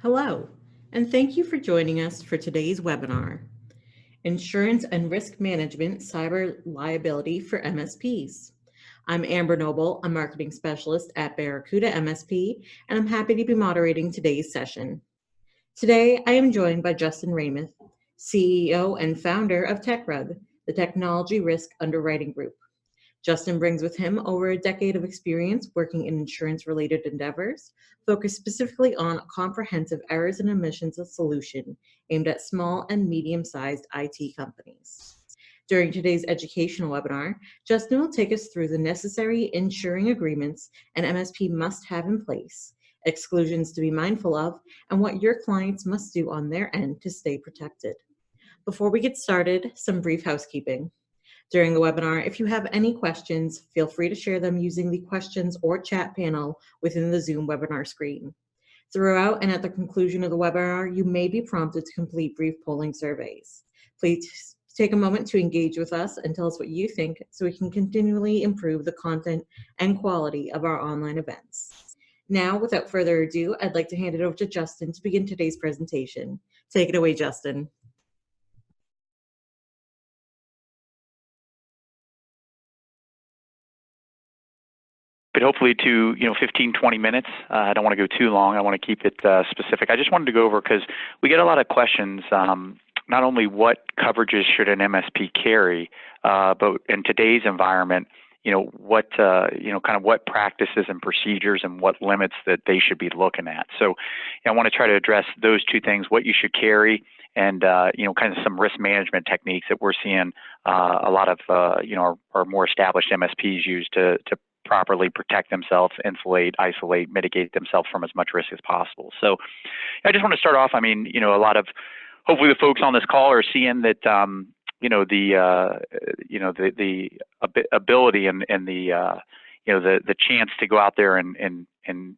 Hello, and thank you for joining us for today's webinar, Insurance and Risk Management Cyber-Liability for MSPs. I'm Amber Noble, a marketing specialist at Barracuda MSP, and I'm happy to be moderating today's session. Today, I am joined by Justin Reinmuth, CEO and founder of Techrug, the Technology Risk Underwriting Group. Justin brings with him over a decade of experience working in insurance-related endeavors, focused specifically on a comprehensive errors and omissions solution aimed at small and medium-sized IT companies. During today's educational webinar, Justin will take us through the necessary insuring agreements an MSP must have in place, exclusions to be mindful of, and what your clients must do on their end to stay protected. Before we get started, some brief housekeeping. During the webinar, if you have any questions, feel free to share them using the questions or chat panel within the Zoom webinar screen. Throughout and at the conclusion of the webinar, you may be prompted to complete brief polling surveys. Please take a moment to engage with us and tell us what you think so we can continually improve the content and quality of our online events. Now, without further ado, I'd like to hand it over to Justin to begin today's presentation. Take it away, Justin. But hopefully to 15, 20 minutes. I don't want to go too long. I want to keep it specific. I just wanted to go over because we get a lot of questions, not only what coverages should an MSP carry, but in today's environment, what kind of what practices and procedures and what limits that they should be looking at. So I want to try to address those two things: what you should carry, and kind of some risk management techniques that we're seeing a lot of our more established MSPs use to properly protect themselves, insulate, isolate, mitigate themselves from as much risk as possible. So I just want to start off. I mean, a lot of, hopefully the folks on this call are seeing that, the ability and the chance to go out there and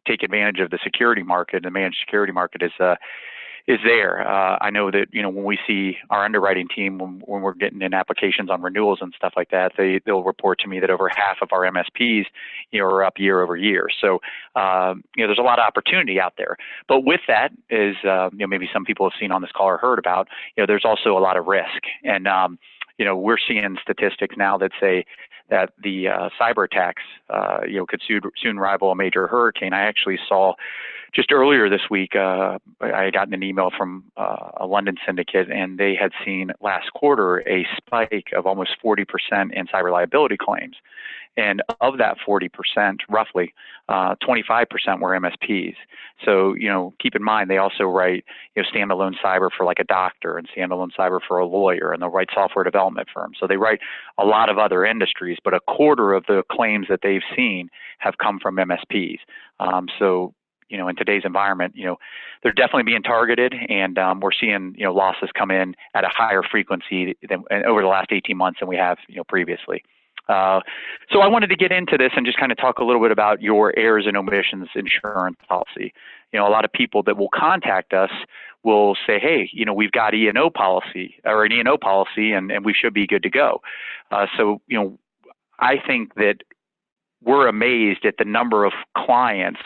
take advantage of the security market, the managed security market is there. I know that, when we see our underwriting team, when we're getting in applications on renewals and stuff like that, they'll report to me that over half of our MSPs, are up year over year. So, there's a lot of opportunity out there. But with that is, maybe some people have seen on this call or heard about, there's also a lot of risk. And, we're seeing statistics now that say that the cyber attacks, could soon rival a major hurricane. I actually saw just earlier this week, I had gotten an email from a London syndicate, and they had seen last quarter a spike of almost 40% in cyber liability claims. And of that 40%, roughly 25% were MSPs. So, keep in mind, they also write, standalone cyber for like a doctor and standalone cyber for a lawyer, and they'll write software development firms. So they write a lot of other industries, but a quarter of the claims that they've seen have come from MSPs. So, in today's environment, they're definitely being targeted, and we're seeing, losses come in at a higher frequency than over the last 18 months than we have, previously. So I wanted to get into this and just kind of talk a little bit about your errors and omissions insurance policy. A lot of people that will contact us will say, hey, we've got E&O policy or an E&O policy, and we should be good to go. So, I think that we're amazed at the number of clients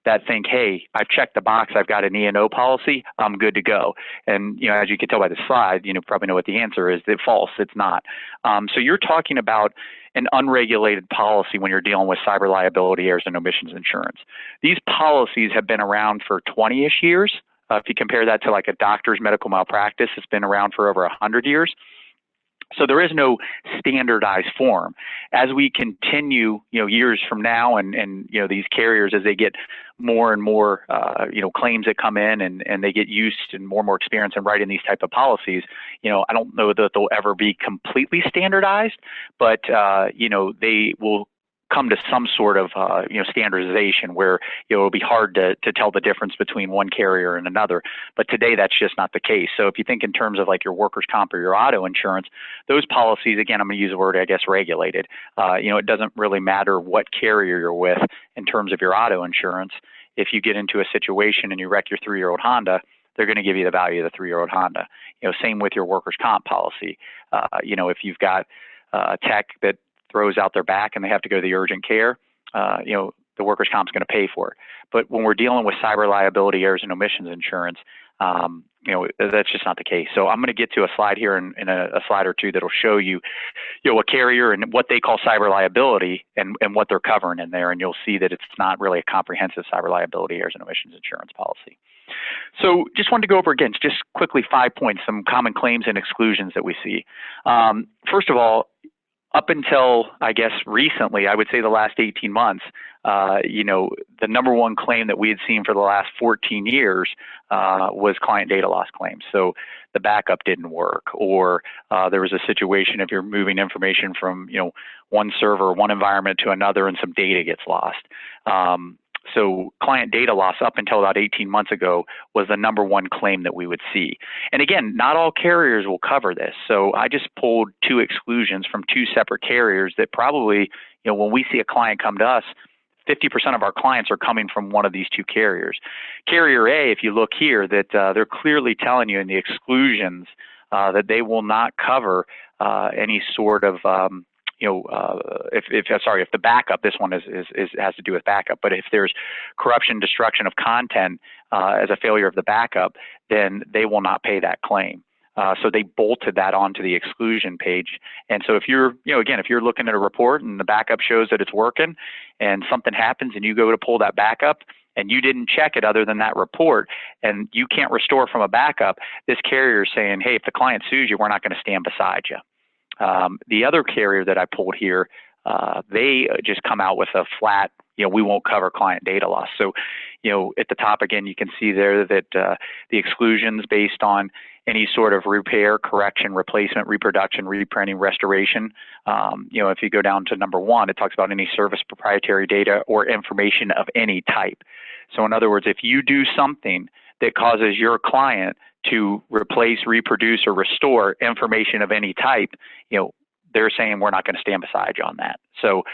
that think, hey, I've checked the box, I've got an E&O policy, I'm good to go. And, as you can tell by the slide, probably know what the answer is. It's false, it's not. So you're talking about an unregulated policy when you're dealing with cyber liability, errors and omissions insurance. These policies have been around for 20-ish years. If you compare that to like a doctor's medical malpractice, it's been around for over 100 years. So there is no standardized form. As we continue, years from now, and these carriers, as they get more and more, claims that come in, and they get used and more experience in writing these type of policies, I don't know that they'll ever be completely standardized, but they will come to some sort of standardization where it'll be hard to tell the difference between one carrier and another. But today that's just not the case. So if you think in terms of like your workers' comp or your auto insurance, those policies, again, I'm going to use the word, I guess, regulated. It doesn't really matter what carrier you're with in terms of your auto insurance. If you get into a situation and you wreck your 3-year-old Honda, they're going to give you the value of the 3-year-old Honda. Same with your workers' comp policy. If you've got tech that throws out their back and they have to go to the urgent care, the workers' comp is going to pay for it. But when we're dealing with cyber liability, errors and omissions insurance, that's just not the case. So I'm going to get to a slide here in a slide or two that'll show you, a carrier and what they call cyber liability and what they're covering in there, and you'll see that it's not really a comprehensive cyber liability, errors and omissions insurance policy. So just wanted to go over again, just quickly 5 points, some common claims and exclusions that we see. First of all, up until, I guess, recently, I would say the last 18 months, the number one claim that we had seen for the last 14 years was client data loss claims. So the backup didn't work, or there was a situation if you're moving information from, one server, one environment to another, and some data gets lost. So client data loss up until about 18 months ago was the number one claim that we would see. And again, not all carriers will cover this. So I just pulled 2 exclusions from 2 separate carriers that probably, when we see a client come to us, 50% of our clients are coming from one of these 2 carriers. Carrier A, if you look here, that they're clearly telling you in the exclusions that they will not cover any sort of if the backup, this one has to do with backup, but if there's corruption, destruction of content as a failure of the backup, then they will not pay that claim. So they bolted that onto the exclusion page. And so if you're, again, if you're looking at a report and the backup shows that it's working and something happens and you go to pull that backup and you didn't check it other than that report and you can't restore from a backup, this carrier is saying, hey, if the client sues you, we're not going to stand beside you. The other carrier that I pulled here, they just come out with a flat, we won't cover client data loss. So, at the top again, you can see there that the exclusions based on any sort of repair, correction, replacement, reproduction, reprinting, restoration. If you go down to number 1, it talks about any service, proprietary data, or information of any type. So in other words, if you do something that causes your client to replace, reproduce, or restore information of any type, they're saying we're not going to stand beside you on that. So,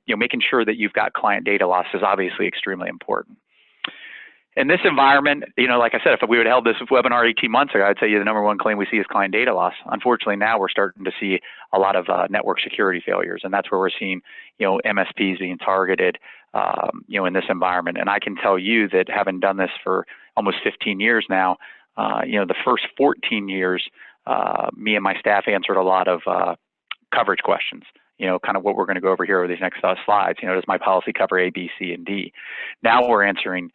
making sure that you've got client data loss is obviously extremely important. In this environment, like I said, if we would have held this webinar 18 months ago, I'd tell you the number one claim we see is client data loss. Unfortunately, now we're starting to see a lot of network security failures, and that's where we're seeing, MSPs being targeted, in this environment. And I can tell you that having done this for almost 15 years now, the first 14 years, me and my staff answered a lot of coverage questions, kind of what we're going to go over here with these next slides. Does my policy cover A, B, C, and D? Now we're answering,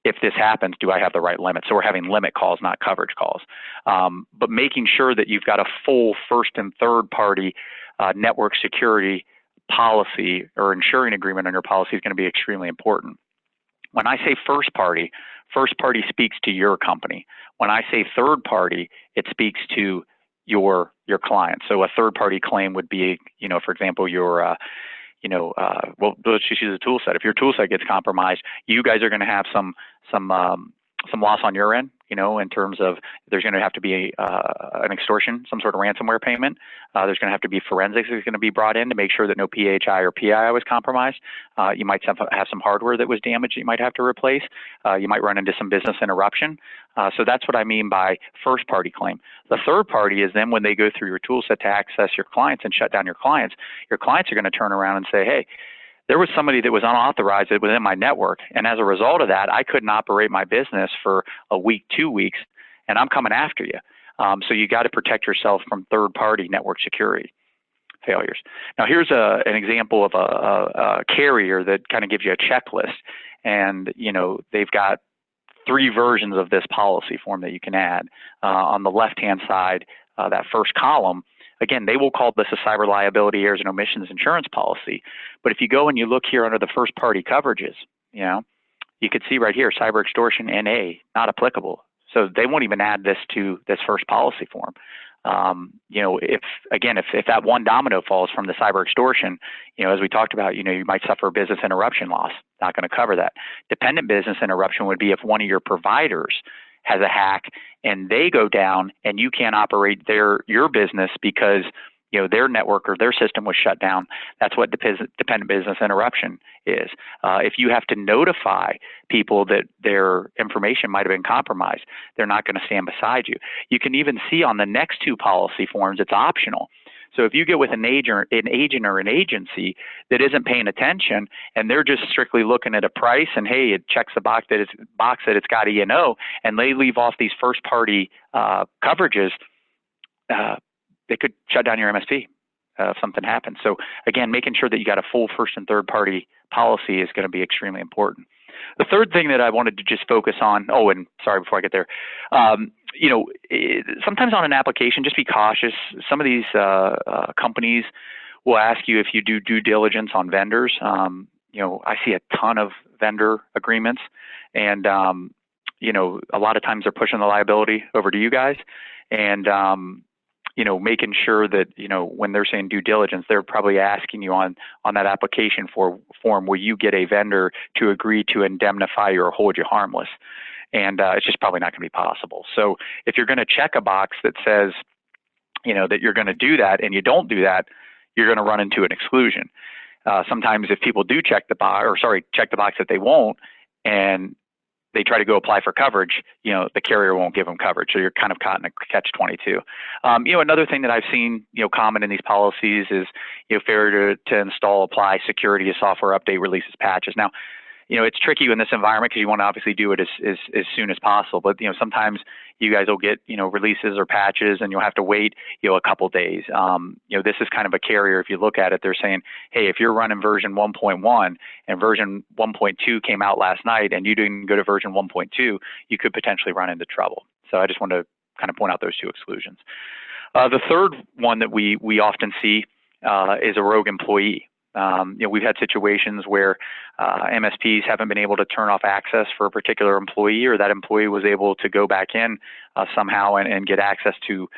if this happens, do I have the right limit? So we're having limit calls, not coverage calls. But making sure that you've got a full first and third party network security policy or insuring agreement on your policy is going to be extremely important. When I say first party speaks to your company. When I say third party, it speaks to your client. So a third party claim would be, for example, your well, let's just use a tool set. If your tool set gets compromised, you guys are going to have some loss on your end, in terms of there's going to have to be an extortion, some sort of ransomware payment. There's going to have to be forensics that's going to be brought in to make sure that no PHI or PII was compromised. You might have some hardware that was damaged that you might have to replace. You might run into some business interruption. So that's what I mean by first party claim. The third party is then when they go through your tool set to access your clients and shut down your clients are going to turn around and say, hey, there was somebody that was unauthorized within my network, and as a result of that, I couldn't operate my business for a week, 2 weeks, and I'm coming after you. So you got to protect yourself from third-party network security failures. Now, here's an example of a carrier that kind of gives you a checklist, and they've got 3 versions of this policy form that you can add. On the left-hand side, that first column, again, they will call this a cyber liability, errors and omissions insurance policy. But if you go and you look here under the first party coverages, you could see right here, cyber extortion NA, not applicable. So they won't even add this to this first policy form. If that one domino falls from the cyber extortion, as we talked about, you might suffer a business interruption loss. Not going to cover that. Dependent business interruption would be if one of your providers has a hack and they go down and you can't operate your business because their network or their system was shut down. That's what dependent business interruption is. If you have to notify people that their information might have been compromised, they're not going to stand beside you. You can even see on the next 2 policy forms, it's optional. So if you get with an agent or an agency that isn't paying attention and they're just strictly looking at a price and hey, it checks the box that it's got E&O, and they leave off these first party coverages, they could shut down your MSP if something happens. So again, making sure that you got a full first and third party policy is going to be extremely important. The third thing that I wanted to just focus on, oh, and sorry, before I get there, sometimes on an application, just be cautious. Some of these companies will ask you if you do due diligence on vendors. I see a ton of vendor agreements, and a lot of times they're pushing the liability over to you guys, and making sure that, when they're saying due diligence, they're probably asking you on that application form, will you get a vendor to agree to indemnify you or hold you harmless? And it's just probably not going to be possible. So if you're going to check a box that says, that you're going to do that and you don't do that, you're going to run into an exclusion. Sometimes if people do check the box that they won't, and they try to go apply for coverage, the carrier won't give them coverage. So you're kind of caught in a catch-22. Another thing that I've seen, common in these policies is, failure to install, apply security to software update, releases, patches. Now, it's tricky in this environment because you want to obviously do it as soon as possible. But, sometimes you guys will get, releases or patches and you'll have to wait, a couple days. This is kind of a carrier. If you look at it, they're saying, hey, if you're running version 1.1 and version 1.2 came out last night and you didn't go to version 1.2, you could potentially run into trouble. So I just want to kind of point out those two exclusions. The third one that we often see is a rogue employee. We've had situations where MSPs haven't been able to turn off access for a particular employee, or that employee was able to go back in somehow and get access to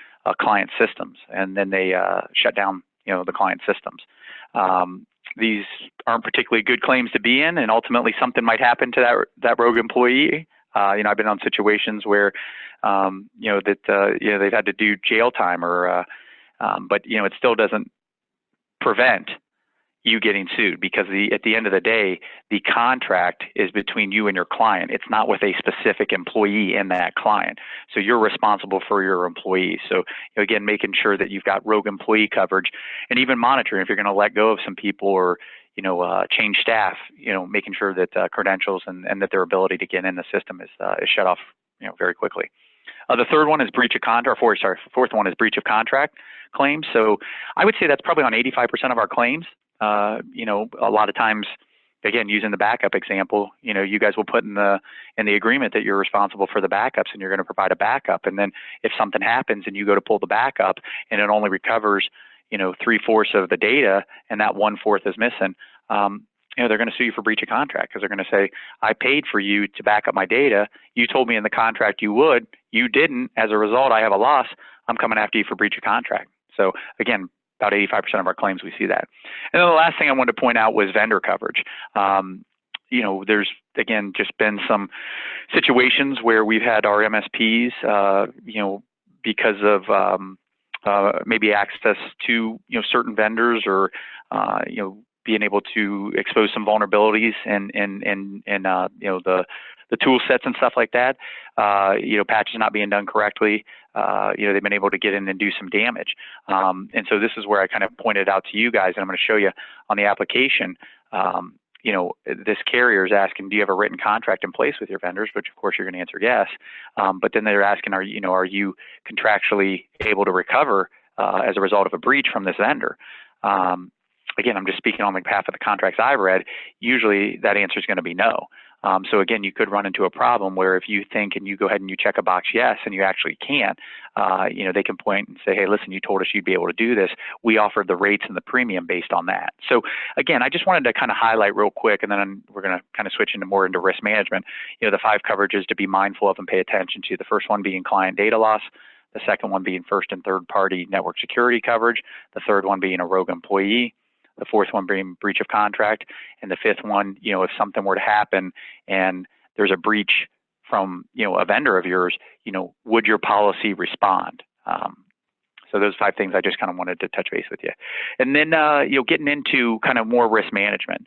client systems, and then they shut down, the client systems. These aren't particularly good claims to be in, and ultimately something might happen to that rogue employee. I've been on situations where, they've had to do jail time, but it still doesn't prevent you getting sued, because at the end of the day, the contract is between you and your client. It's not with a specific employee in that client. So you're responsible for your employees. So again, making sure that you've got rogue employee coverage, and even monitoring if you're going to let go of some people or change staff. Making sure that credentials and that their ability to get in the system is shut off very quickly. The third one is breach of contract. Fourth one is breach of contract claims. So I would say that's probably on 85% of our claims. A lot of times, again, using the backup example, you guys will put in the agreement that you're responsible for the backups and you're going to provide a backup. And then if something happens and you go to pull the backup and it only recovers, 3/4 of the data and that 1/4 is missing, they're going to sue you for breach of contract, because they're going to say, I paid for you to back up my data. You told me in the contract you would. You didn't. As a result, I have a loss. I'm coming after you for breach of contract. So again, about 85% of our claims, we see that. And then the last thing I wanted to point out was vendor coverage. There's, again, just been some situations where we've had our MSPs, because of maybe access to, certain vendors, or, being able to expose some vulnerabilities and the tool sets and stuff like that, patches not being done correctly, they've been able to get in and do some damage. And so this is where I kind of pointed out to you guys, and I'm going to show you on the application, this carrier is asking, do you have a written contract in place with your vendors? Which of course you're going to answer yes. But then they're asking, are you contractually able to recover as a result of a breach from this vendor? Again, I'm just speaking on behalf of the contracts I've read. Usually that answer is going to be no. So again, you could run into a problem where if you think and you go ahead and you check a box yes, and you actually can't, they can point and say, hey, listen, you told us you'd be able to do this. We offered the rates and the premium based on that. So again, I just wanted to kind of highlight real quick, and then we're going to kind of switch more into risk management. The 5 coverages to be mindful of and pay attention to. The first one being client data loss. The second one being first and third party network security coverage. The third one being a rogue employee. The fourth one being breach of contract, and the fifth one, if something were to happen and there's a breach from, a vendor of yours, would your policy respond? So those 5 things I just kind of wanted to touch base with you. And then, getting into kind of more risk management.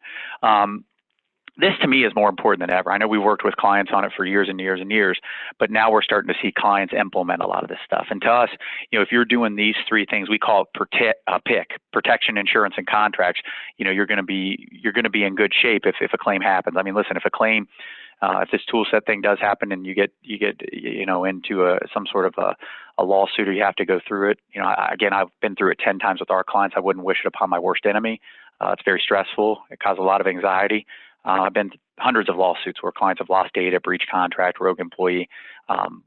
this to me is more important than ever. I know we worked with clients on it for years and years and years, but now we're starting to see clients implement a lot of this stuff. And to us, if you're doing these three things, we call it PIC, protection, insurance, and contracts. You're going to be in good shape if a claim happens. I mean, listen, if a claim, if this tool set thing does happen and you get into some sort of a lawsuit, or you have to go through it, again, I've been through it 10 times with our clients. I wouldn't wish it upon my worst enemy. It's very stressful. It causes a lot of anxiety. I've been hundreds of lawsuits where clients have lost data, breached contract, rogue employee,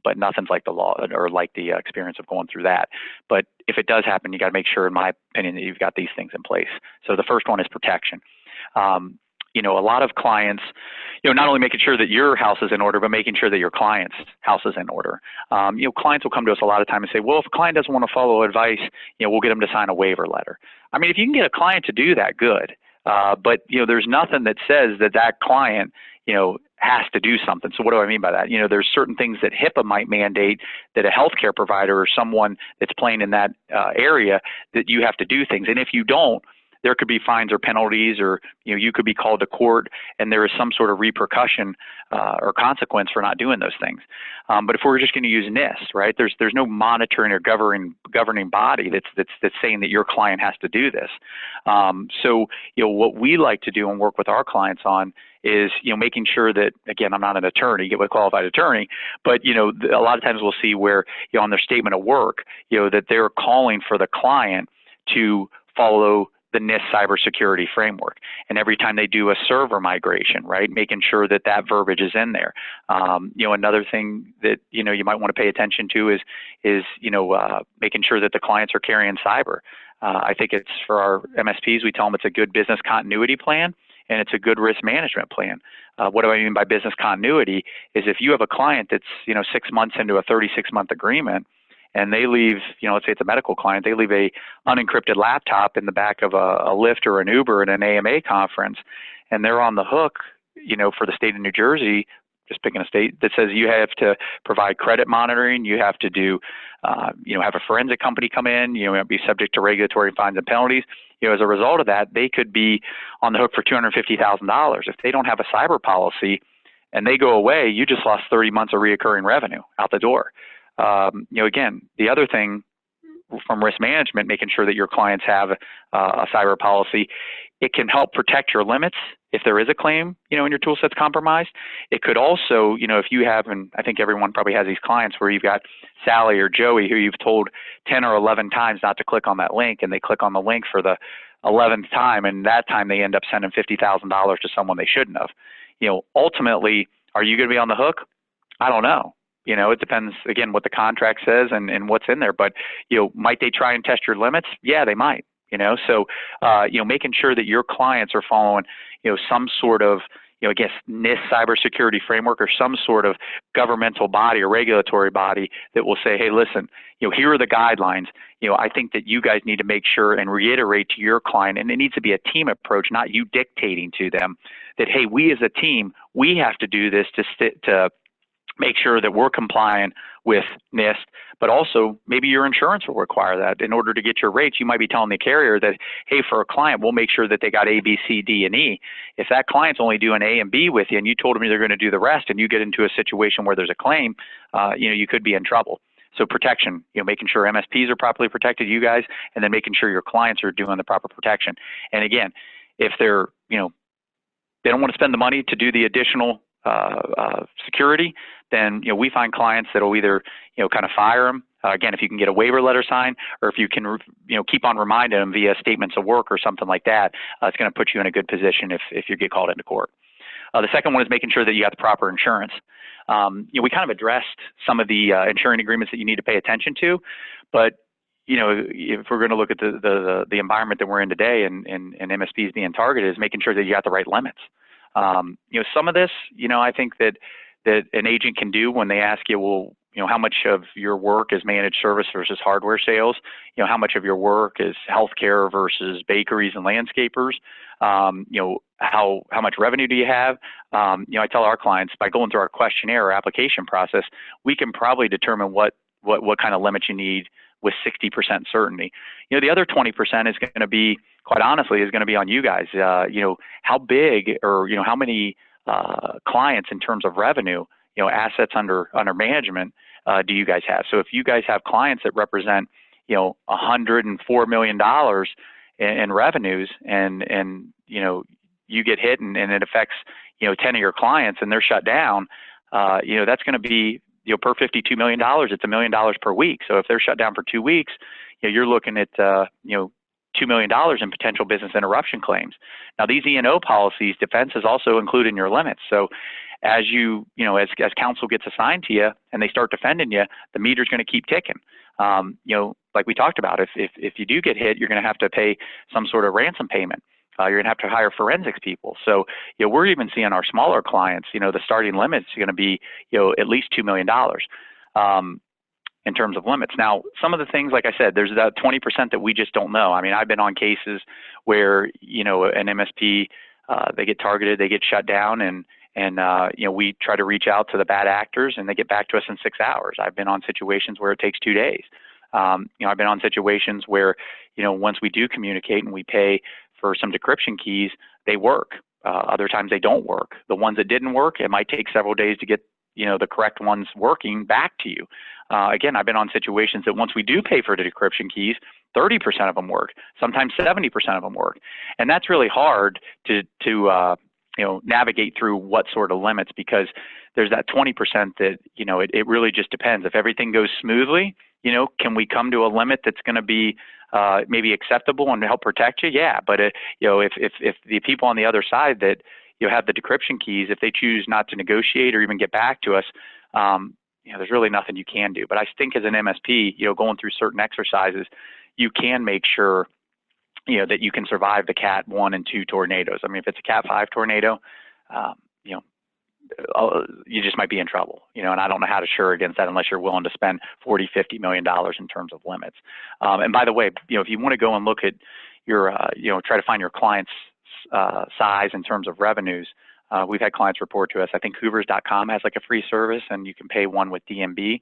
but nothing's like the law or like the experience of going through that. But if it does happen, you got to make sure, in my opinion, that you've got these things in place. So the first one is protection. A lot of clients, not only making sure that your house is in order, but making sure that your client's house is in order. Clients will come to us a lot of time and say, well, if a client doesn't want to follow advice, we'll get them to sign a waiver letter. I mean, if you can get a client to do that, good. But there's nothing that says that client, has to do something. So what do I mean by that? There's certain things that HIPAA might mandate that a healthcare provider or someone that's playing in that area, that you have to do things. And if you don't, there could be fines or penalties, or you could be called to court, and there is some sort of repercussion or consequence for not doing those things. But if we're just going to use NIST, right? There's no monitoring or governing body that's saying that your client has to do this. So what we like to do and work with our clients on is making sure that, again, I'm not an attorney, get with a qualified attorney, but a lot of times we'll see where on their statement of work that they're calling for the client to follow the NIST cybersecurity framework. And every time they do a server migration, right, making sure that verbiage is in there. Another thing that, you might want to pay attention to is making sure that the clients are carrying cyber. I think it's, for our MSPs, we tell them it's a good business continuity plan, and it's a good risk management plan. What do I mean by business continuity is, if you have a client that's, 6 months into a 36-month agreement, and they leave, let's say it's a medical client, they leave a unencrypted laptop in the back of a Lyft or an Uber at an AMA conference, and they're on the hook, for the state of New Jersey, just picking a state, that says you have to provide credit monitoring, you have to do, have a forensic company come in, be subject to regulatory fines and penalties. As a result of that, they could be on the hook for $250,000. If they don't have a cyber policy and they go away, you just lost 30 months of reoccurring revenue out the door. Again, the other thing from risk management, making sure that your clients have a cyber policy, it can help protect your limits if there is a claim, and your tool set's compromised. It could also, if you have, and I think everyone probably has these clients where you've got Sally or Joey who you've told 10 or 11 times not to click on that link, and they click on the link for the 11th time, and that time they end up sending $50,000 to someone they shouldn't have. Ultimately, are you going to be on the hook? I don't know. It depends, again, what the contract says and what's in there. But, might they try and test your limits? Yeah, they might. So, making sure that your clients are following, some sort of, I guess, NIST cybersecurity framework, or some sort of governmental body or regulatory body that will say, hey, listen, here are the guidelines. I think that you guys need to make sure and reiterate to your client, and it needs to be a team approach, not you dictating to them, that, hey, we as a team, we have to do this to make sure that we're compliant with NIST, but also maybe your insurance will require that. In order to get your rates, you might be telling the carrier that, hey, for a client, we'll make sure that they got A, B, C, D, and E. If that client's only doing A and B with you, and you told them they're going to do the rest, and you get into a situation where there's a claim, you could be in trouble. So protection, making sure MSPs are properly protected, you guys, and then making sure your clients are doing the proper protection. And again, if they're, they don't want to spend the money to do the additional security, then we find clients that will either kind of fire them. Again, if you can get a waiver letter signed, or if you can keep on reminding them via statements of work or something like that, it's going to put you in a good position if you get called into court. The second one is making sure that you got the proper insurance. We kind of addressed some of the insuring agreements that you need to pay attention to, but if we're going to look at the environment that we're in today, and MSPs being targeted, is making sure that you got the right limits. Some of this, I think that an agent can do when they ask you, well, how much of your work is managed service versus hardware sales? How much of your work is healthcare versus bakeries and landscapers? How much revenue do you have? I tell our clients, by going through our questionnaire or application process, we can probably determine what kind of limits you need with 60% certainty. The other 20% is going to be quite honestly, is going to be on you guys. How big, or how many clients in terms of revenue, assets under management do you guys have? So if you guys have clients that represent, $104 million in revenues, and you get hit, and it affects 10 of your clients, and they're shut down, that's going to be, per $52 million, it's $1 million per week. So if they're shut down for 2 weeks, you're looking at $2 million in potential business interruption claims. Now, these E&O policies, defense is also included in your limits. So as as counsel gets assigned to you and they start defending you, the meter's going to keep ticking. Like we talked about, if you do get hit, you're going to have to pay some sort of ransom payment. You're going to have to hire forensics people. So, we're even seeing our smaller clients, the starting limits are going to be, at least $2 million in terms of limits. Now, some of the things, like I said, there's that 20% that we just don't know. I mean, I've been on cases where, an MSP, they get targeted, they get shut down, and we try to reach out to the bad actors, and they get back to us in 6 hours. I've been on situations where it takes 2 days. I've been on situations where, once we do communicate and we pay for some decryption keys, they work. Other times they don't work. The ones that didn't work, it might take several days to get, the correct ones working back to you. Again, I've been on situations that once we do pay for the decryption keys, 30% of them work. Sometimes 70% of them work. And that's really hard to navigate through what sort of limits, because there's that 20% that, it really just depends. If everything goes smoothly, can we come to a limit that's going to be maybe acceptable and help protect you? Yeah, but if the people on the other side that have the decryption keys, if they choose not to negotiate or even get back to us, there's really nothing you can do. But I think as an MSP, going through certain exercises, you can make sure that you can survive the Cat 1 and 2 tornadoes. I mean, if it's a Cat 5 tornado, you just might be in trouble, and I don't know how to assure against that unless you're willing to spend $40–50 million in terms of limits. And by the way, if you want to go and look at your, try to find your client's size in terms of revenues, we've had clients report to us. I think Hoovers.com has like a free service, and you can pay one with DMB.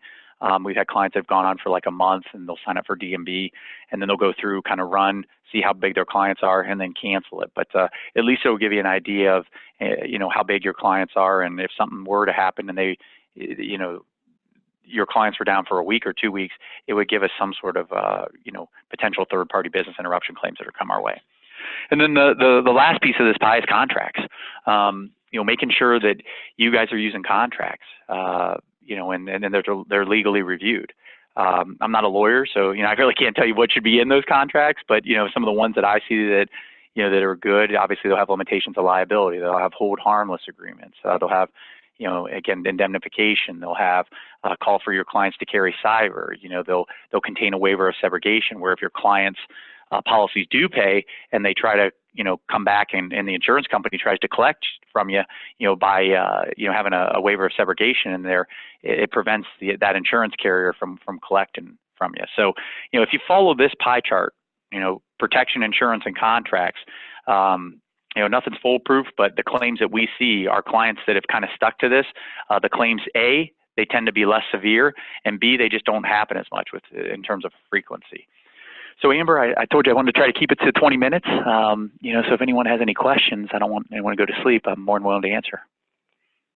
We've had clients that have gone on for like a month, and they'll sign up for DMB, and then they'll go through, kind of run, see how big their clients are, and then cancel it. But at least it will give you an idea of, how big your clients are, and if something were to happen and they, your clients were down for a week or 2 weeks, it would give us some sort of, potential third-party business interruption claims that are come our way. And then the last piece of this pie is contracts. Making sure that you guys are using contracts, and they're legally reviewed. I'm not a lawyer, so I really can't tell you what should be in those contracts. But some of the ones that I see that that are good, obviously they'll have limitations of liability. They'll have hold harmless agreements. They'll have again, indemnification. They'll have a call for your clients to carry cyber. They'll contain a waiver of subrogation, where if your clients' policies do pay and they try to come back, and the insurance company tries to collect from you, by having a waiver of subrogation in there, it prevents that insurance carrier from collecting from you. So if you follow this pie chart, protection, insurance, and contracts, nothing's foolproof, but the claims that we see, our clients that have kind of stuck to this, the claims A, they tend to be less severe, and B, they just don't happen as much in terms of frequency. So Amber, I told you I wanted to try to keep it to 20 minutes. So if anyone has any questions, I don't want anyone to go to sleep. I'm more than willing to answer.